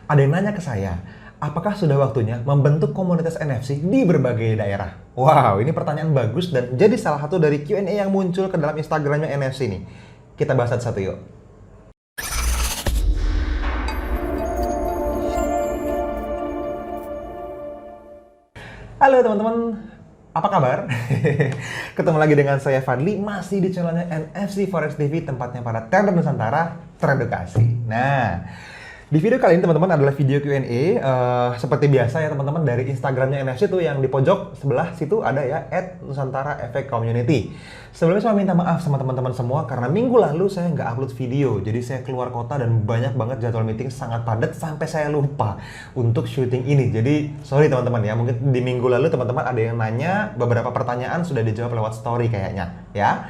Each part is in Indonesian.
Ada yang nanya ke saya, apakah sudah waktunya membentuk komunitas NFC di berbagai daerah? Wow, ini pertanyaan bagus dan jadi salah satu dari Q&A yang muncul ke dalam Instagramnya NFC nih. Kita bahas satu-satu yuk. Halo teman-teman, apa kabar? Ketemu lagi dengan saya Fadli, masih di channelnya NFC Forex TV, tempatnya para trader Nusantara teredukasi. Nah, di video kali ini teman-teman adalah video Q&A. Seperti biasa ya teman-teman, dari Instagramnya NFC tuh yang di pojok sebelah situ ada ya @nusantara_efek_community. Sebelumnya saya minta maaf sama teman-teman semua karena minggu lalu saya nggak upload video. Jadi saya keluar kota dan banyak banget jadwal meeting sangat padat sampai saya lupa untuk syuting ini. Jadi sorry teman-teman ya, mungkin di minggu lalu teman-teman ada yang nanya, beberapa pertanyaan sudah dijawab lewat story kayaknya ya.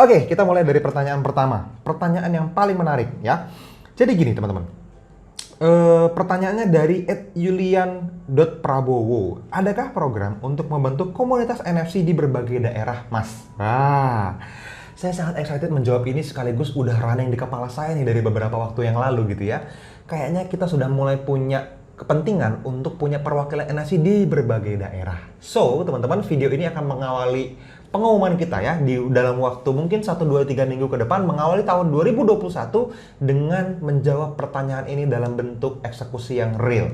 Oke, kita mulai dari pertanyaan pertama. Pertanyaan yang paling menarik ya. Jadi gini teman-teman. Pertanyaannya dari @yulian.prabowo. Adakah program untuk membentuk komunitas NFC di berbagai daerah, Mas? Saya sangat excited menjawab ini sekaligus udah running di kepala saya nih dari beberapa waktu yang lalu gitu ya. Kayaknya kita sudah mulai punya kepentingan untuk punya perwakilan NFC di berbagai daerah. So, teman-teman, video ini akan mengawali pengumuman kita ya di dalam waktu mungkin 1, 2, 3 minggu ke depan, mengawali tahun 2021 dengan menjawab pertanyaan ini dalam bentuk eksekusi yang real.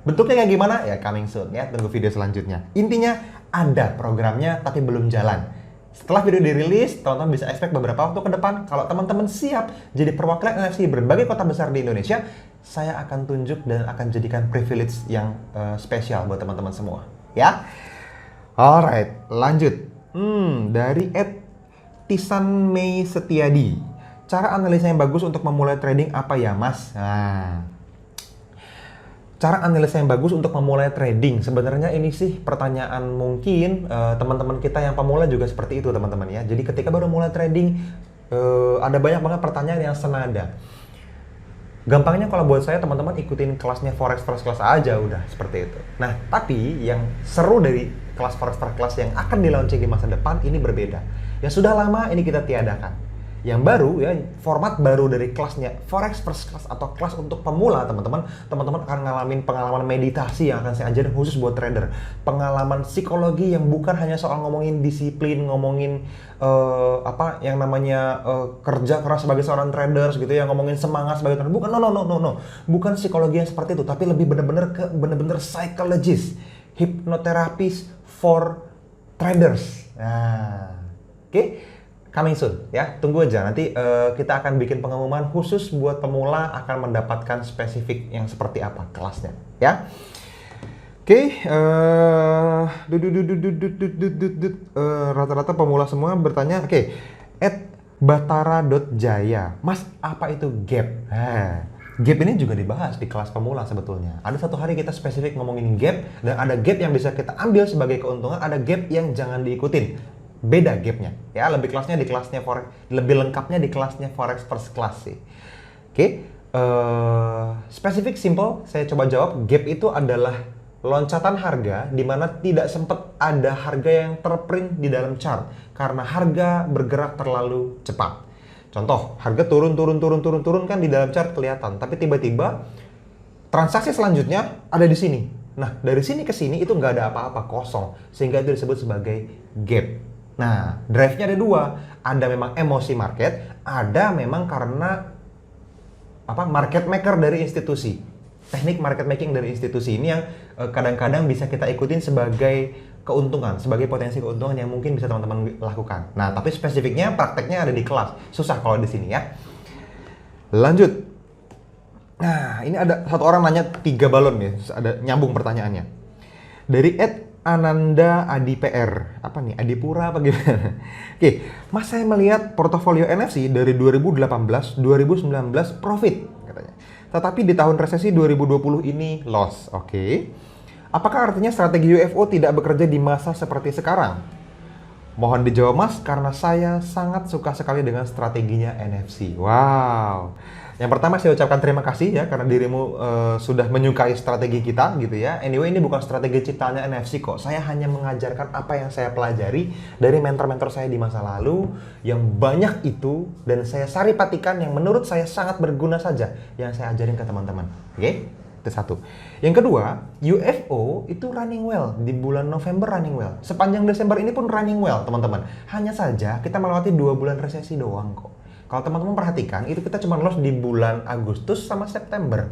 Bentuknya kayak gimana? Ya coming soon ya, tunggu video selanjutnya. Intinya ada programnya tapi belum jalan. Setelah video dirilis, teman-teman bisa expect beberapa waktu ke depan, kalau teman-teman siap jadi perwakilan NFC di berbagai kota besar di Indonesia, saya akan tunjuk dan akan jadikan privilege yang spesial buat teman-teman semua. Ya? Alright, lanjut. Dari @Tisan Mei Setiadi. Cara analisa yang bagus untuk memulai trading apa ya, Mas? Cara analisa yang bagus untuk memulai trading. Sebenarnya ini sih pertanyaan mungkin teman-teman kita yang pemula juga seperti itu, teman-teman ya. Jadi ketika baru mulai trading, ada banyak banget pertanyaan yang senada. Gampangnya kalau buat saya teman-teman ikutin kelasnya Forex First Class aja udah seperti itu. Nah, tapi yang seru dari kelas Forex First Class yang akan di-launching di masa depan ini berbeda. Yang sudah lama ini kita tiadakan. Yang baru ya, format baru dari kelasnya Forex First Class atau kelas untuk pemula teman-teman. Teman-teman akan ngalamin pengalaman meditasi yang akan saya ajarin khusus buat trader. Pengalaman psikologi yang bukan hanya soal ngomongin disiplin, ngomongin yang namanya kerja keras sebagai seorang trader gitu ya, ngomongin semangat sebagai trader. Bukan, no. Bukan psikologi yang seperti itu, tapi lebih bener-bener psychologist, hypnotherapist for traders. Nah, oke. Coming soon ya, tunggu aja nanti kita akan bikin pengumuman khusus buat pemula akan mendapatkan spesifik yang seperti apa kelasnya ya. Oke, rata-rata pemula semua bertanya. Oke, @batara.jaya, Mas apa itu gap? Gap ini juga dibahas di kelas pemula sebetulnya. Ada satu hari kita spesifik ngomongin gap dan ada gap yang bisa kita ambil sebagai keuntungan, ada gap yang jangan diikutin. Beda gapnya ya, lebih lengkapnya di kelasnya Forex First Class sih. Oke, spesifik simple saya coba jawab. Gap itu adalah loncatan harga di mana tidak sempat ada harga yang terprint di dalam chart karena harga bergerak terlalu cepat. Contoh, harga turun kan di dalam chart kelihatan, tapi tiba-tiba transaksi selanjutnya ada di sini. Nah, dari sini ke sini itu nggak ada apa-apa, kosong, sehingga itu disebut sebagai gap. Nah, drive-nya ada dua. Ada memang emosi market, ada memang karena market maker dari institusi. Teknik market making dari institusi ini yang kadang-kadang bisa kita ikutin sebagai keuntungan, sebagai potensi keuntungan yang mungkin bisa teman-teman lakukan. Nah, tapi spesifiknya prakteknya ada di kelas. Susah kalau di sini ya. Lanjut. Nah, ini ada satu orang nanya 3 balon ya, ada nyambung pertanyaannya. Dari Ananda Adi PR, apa nih, Adipura apa gimana? Oke, Mas saya melihat portofolio NFC dari 2018, 2019 profit katanya. Tetapi di tahun resesi 2020 ini loss. Oke. Apakah artinya strategi UFO tidak bekerja di masa seperti sekarang? Mohon dijawab Mas, karena saya sangat suka sekali dengan strateginya NFC. Wow. Yang pertama saya ucapkan terima kasih ya karena dirimu sudah menyukai strategi kita gitu ya. Anyway, ini bukan strategi ciptaannya NFC kok. Saya hanya mengajarkan apa yang saya pelajari dari mentor-mentor saya di masa lalu yang banyak itu dan saya saripatikan yang menurut saya sangat berguna saja yang saya ajarin ke teman-teman. Oke? Itu satu. Yang kedua, UFO itu running well. Di bulan November running well. Sepanjang Desember ini pun running well, teman-teman. Hanya saja kita melewati 2 bulan resesi doang kok. Kalau teman-teman perhatikan, itu kita cuma loss di bulan Agustus sama September.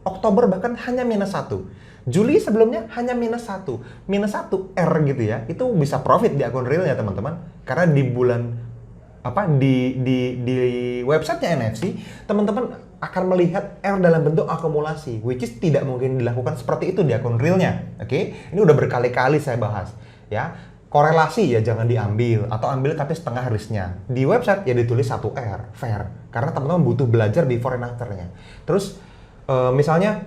Oktober bahkan hanya -1. Juli sebelumnya hanya -1. -1 R gitu ya. Itu bisa profit di akun realnya, teman-teman. Karena di bulan di websitenya NFC, teman-teman akan melihat R dalam bentuk akumulasi, which is tidak mungkin dilakukan seperti itu di akun realnya. Oke, ini udah berkali-kali saya bahas ya. Korelasi ya jangan diambil, atau ambil tapi setengah risknya. Di website ya ditulis 1R, fair. Karena teman-teman butuh belajar before and after-nya. Terus misalnya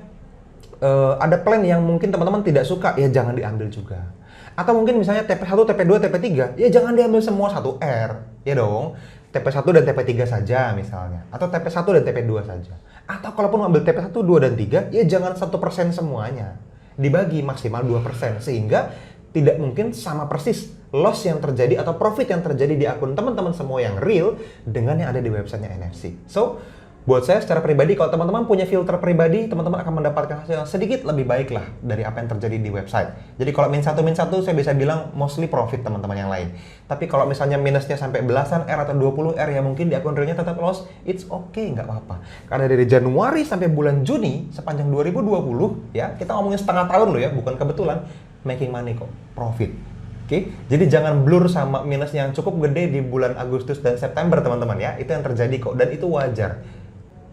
ada plan yang mungkin teman-teman tidak suka, ya jangan diambil juga. Atau mungkin misalnya TP1, TP2, TP3, ya jangan diambil semua 1R, ya dong. TP1 dan TP3 saja misalnya. Atau TP1 dan TP2 saja. Atau kalaupun ngambil TP1, 2, dan 3, ya jangan 1% semuanya. Dibagi maksimal 2%, sehingga tidak mungkin sama persis loss yang terjadi atau profit yang terjadi di akun teman-teman semua yang real dengan yang ada di websitenya NFC. So, buat saya secara pribadi, kalau teman-teman punya filter pribadi, teman-teman akan mendapatkan hasil yang sedikit lebih baik lah dari apa yang terjadi di website. Jadi kalau min 1, saya bisa bilang mostly profit teman-teman yang lain. Tapi kalau misalnya minusnya sampai belasan R atau 20 R ya mungkin di akun realnya tetap loss, it's okay, nggak apa-apa. Karena dari Januari sampai bulan Juni, sepanjang 2020, ya kita ngomongin setengah tahun loh ya, bukan kebetulan, making money kok, profit. Oke, jadi jangan blur sama minus yang cukup gede di bulan Agustus dan September teman-teman ya, itu yang terjadi kok, dan itu wajar.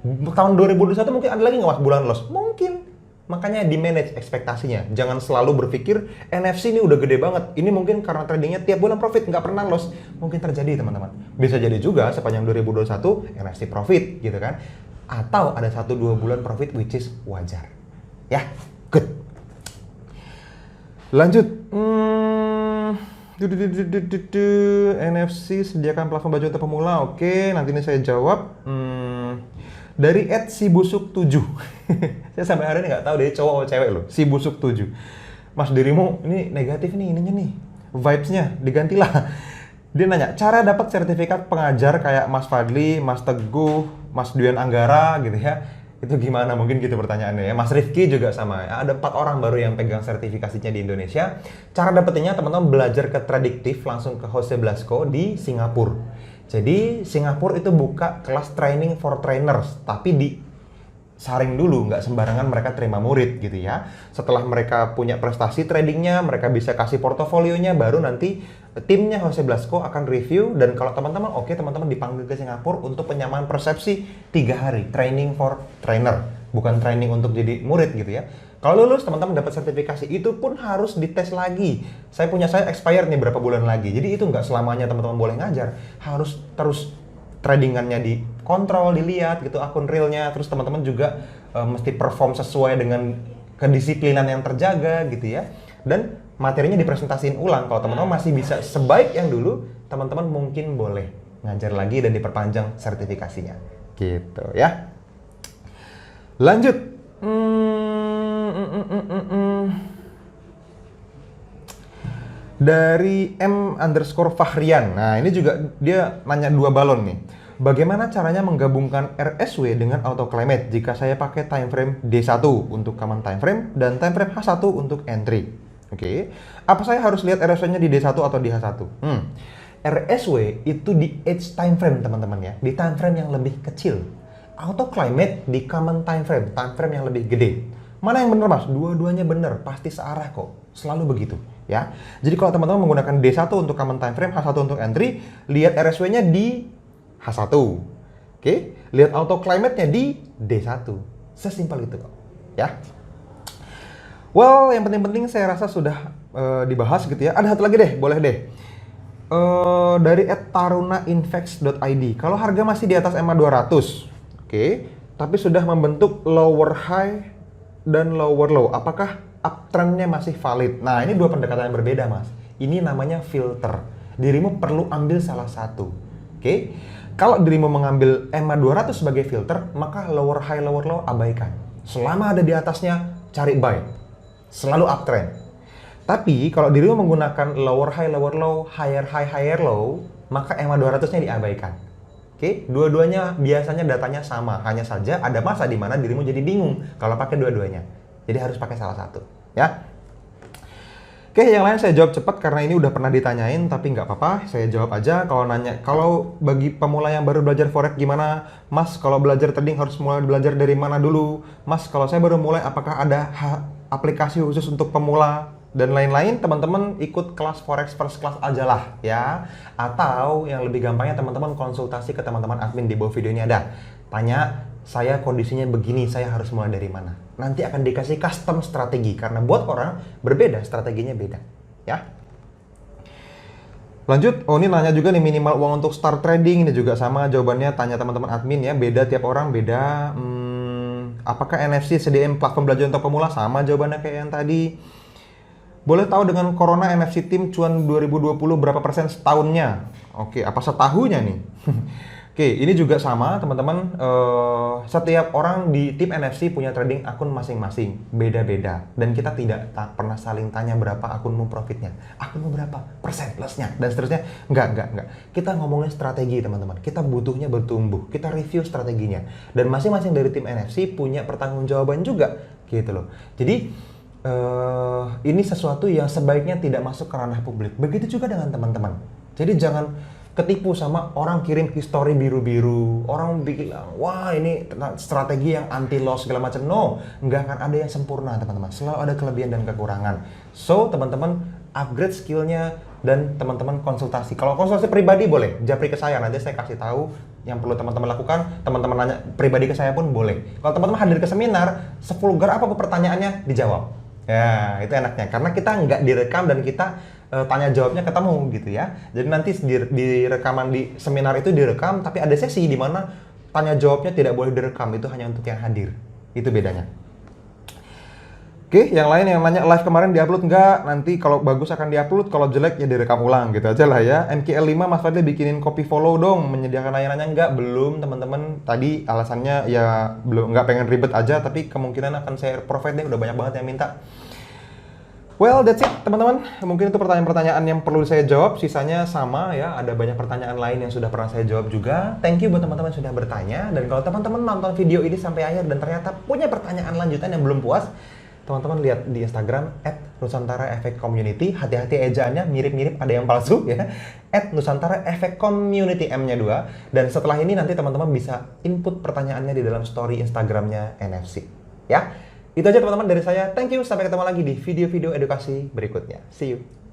Tahun 2021 mungkin ada lagi nggak mas bulan loss? Mungkin. Makanya di manage ekspektasinya. Jangan selalu berpikir NFC ini udah gede banget. Ini mungkin karena tradingnya tiap bulan profit, nggak pernah loss. Mungkin terjadi teman-teman. Bisa jadi juga sepanjang 2021 NFC profit gitu kan. Atau ada 1-2 bulan profit which is wajar. Ya, good. Lanjut. NFC sediakan platform baju untuk pemula. Oke, nanti ini saya jawab. Dari @sibusuk7. Saya sampai hari ini nggak tahu dia cowok atau cewek loh. Sibusuk7. Mas dirimu ini negatif nih ininya nih. Vibes-nya digantilah. Dia nanya, cara dapat sertifikat pengajar kayak Mas Fadli, Mas Teguh, Mas Duyan Anggara gitu ya. Itu gimana? Mungkin gitu pertanyaannya ya. Mas Rifki juga sama. Ada 4 orang baru yang pegang sertifikasinya di Indonesia. Cara dapetinnya teman-teman belajar ke Tradiktif langsung ke Jose Blasco di Singapura. Jadi Singapura itu buka kelas training for trainers, tapi disaring dulu, nggak sembarangan mereka terima murid gitu ya. Setelah mereka punya prestasi tradingnya, mereka bisa kasih portofolionya, baru nanti timnya Jose Blasco akan review, dan kalau teman-teman oke, teman-teman dipanggil ke Singapura untuk penyamaan persepsi 3 hari, training for trainer, bukan training untuk jadi murid gitu ya. Kalau lulus, teman-teman dapat sertifikasi, itu pun harus dites lagi. Saya expire nih berapa bulan lagi. Jadi itu nggak selamanya teman-teman boleh ngajar. Harus terus tradingannya dikontrol, dilihat gitu, akun realnya. Terus teman-teman juga mesti perform sesuai dengan kedisiplinan yang terjaga gitu ya. Dan materinya dipresentasiin ulang. Kalau teman-teman masih bisa sebaik yang dulu, teman-teman mungkin boleh ngajar lagi dan diperpanjang sertifikasinya. Gitu ya. Lanjut. Dari M_Fahrian. Nah, ini juga dia nanya 2 balon nih. Bagaimana caranya menggabungkan RSW dengan auto climate jika saya pakai time frame D1 untuk common time frame dan time frame H1 untuk entry? Oke. Apa saya harus lihat RSW-nya di D1 atau di H1? RSW itu di edge time frame, teman-teman ya. Di time frame yang lebih kecil. Auto climate di common time frame yang lebih gede. Mana yang benar mas? Dua-duanya benar, pasti searah kok. Selalu begitu ya. Jadi kalau teman-teman menggunakan D1 untuk common time frame, H1 untuk entry, lihat RSW-nya di H1. Oke, lihat auto climate-nya di D1. Sesimpel itu kok. Ya. Well, yang penting-penting saya rasa sudah dibahas gitu ya. Ada satu lagi deh, boleh deh. Dari @tarunainvex.id. Kalau harga masih di atas EMA 200, oke, tapi sudah membentuk lower high dan lower low, apakah uptrend-nya masih valid? Nah, ini 2 pendekatan yang berbeda, mas. Ini namanya filter. Dirimu perlu ambil salah satu. Oke? Kalau dirimu mengambil EMA 200 sebagai filter, maka lower high, lower low abaikan. Selama ada di atasnya, cari buy. Selalu uptrend. Tapi, kalau dirimu menggunakan lower high, lower low, higher high, higher low, maka EMA 200-nya diabaikan. Oke, dua-duanya biasanya datanya sama, hanya saja ada masa di mana dirimu jadi bingung kalau pakai dua-duanya. Jadi harus pakai salah satu, ya. Oke, yang lain saya jawab cepat karena ini udah pernah ditanyain, tapi nggak apa-apa, saya jawab aja. Kalau nanya, kalau bagi pemula yang baru belajar forex gimana, Mas? Kalau belajar trading harus mulai belajar dari mana dulu, Mas? Kalau saya baru mulai, apakah ada aplikasi khusus untuk pemula? Dan lain-lain, teman-teman ikut kelas Forex First Class aja lah ya. Atau yang lebih gampangnya teman-teman konsultasi ke teman-teman admin di bawah video ini ada. Tanya, saya kondisinya begini, saya harus mulai dari mana? Nanti akan dikasih custom strategi, karena buat orang berbeda, strateginya beda. Ya. Lanjut, oh ini nanya juga nih minimal uang untuk start trading, ini juga sama jawabannya, tanya teman-teman admin ya, beda tiap orang, beda. Apakah NFC sediain platform belajar untuk pemula? Sama jawabannya kayak yang tadi. Boleh tahu dengan Corona NFC Team cuan 2020 berapa persen setahunnya? Oke, apa setahunya nih? Oke, ini juga sama teman-teman. Setiap orang di tim NFC punya trading akun masing-masing, beda-beda. Dan kita tidak pernah saling tanya berapa akunmu profitnya, akunmu berapa persen plusnya, dan seterusnya. Enggak. Kita ngomongin strategi teman-teman. Kita butuhnya bertumbuh, kita review strateginya. Dan masing-masing dari tim NFC punya pertanggungjawaban juga, gitu loh. Jadi ini sesuatu yang sebaiknya tidak masuk ke ranah publik. Begitu juga dengan teman-teman. Jadi jangan ketipu sama orang kirim history biru-biru. Orang bilang, wah ini strategi yang anti loss segala macam. No, nggak akan ada yang sempurna teman-teman. Selalu ada kelebihan dan kekurangan. So, teman-teman upgrade skillnya dan teman-teman konsultasi. Kalau konsultasi pribadi boleh, japri ke saya. Nanti saya kasih tahu yang perlu teman-teman lakukan. Teman-teman nanya pribadi ke saya pun boleh. Kalau teman-teman hadir ke seminar, sevulgar apa pertanyaannya dijawab. Ya, itu enaknya. Karena kita nggak direkam dan kita tanya jawabnya ketemu gitu ya. Jadi nanti di rekaman di seminar itu direkam, tapi ada sesi di mana tanya jawabnya tidak boleh direkam. Itu hanya untuk yang hadir. Itu bedanya. Oke, yang lain yang nanya live kemarin diupload nggak? Nanti kalau bagus akan diupload, kalau jelek ya direkam ulang gitu aja lah ya. MKL 5 Mas Fadli bikinin copy follow dong, menyediakan nanya-nanya nggak? Belum teman-teman. Tadi alasannya ya belum, nggak pengen ribet aja, tapi kemungkinan akan saya provide deh, udah banyak banget yang minta. Well, that's it teman-teman. Mungkin itu pertanyaan-pertanyaan yang perlu saya jawab. Sisanya sama ya, ada banyak pertanyaan lain yang sudah pernah saya jawab juga. Thank you buat teman-teman yang sudah bertanya. Dan kalau teman-teman nonton video ini sampai akhir dan ternyata punya pertanyaan lanjutan yang belum puas, teman-teman lihat di Instagram @nusantara_efek_community. Hati-hati ejaannya mirip-mirip, ada yang palsu ya. @nusantara_efek_community M-nya 2. Dan setelah ini nanti teman-teman bisa input pertanyaannya di dalam story Instagramnya NFC. Ya, itu aja teman-teman dari saya. Thank you, sampai ketemu lagi di video-video edukasi berikutnya. See you.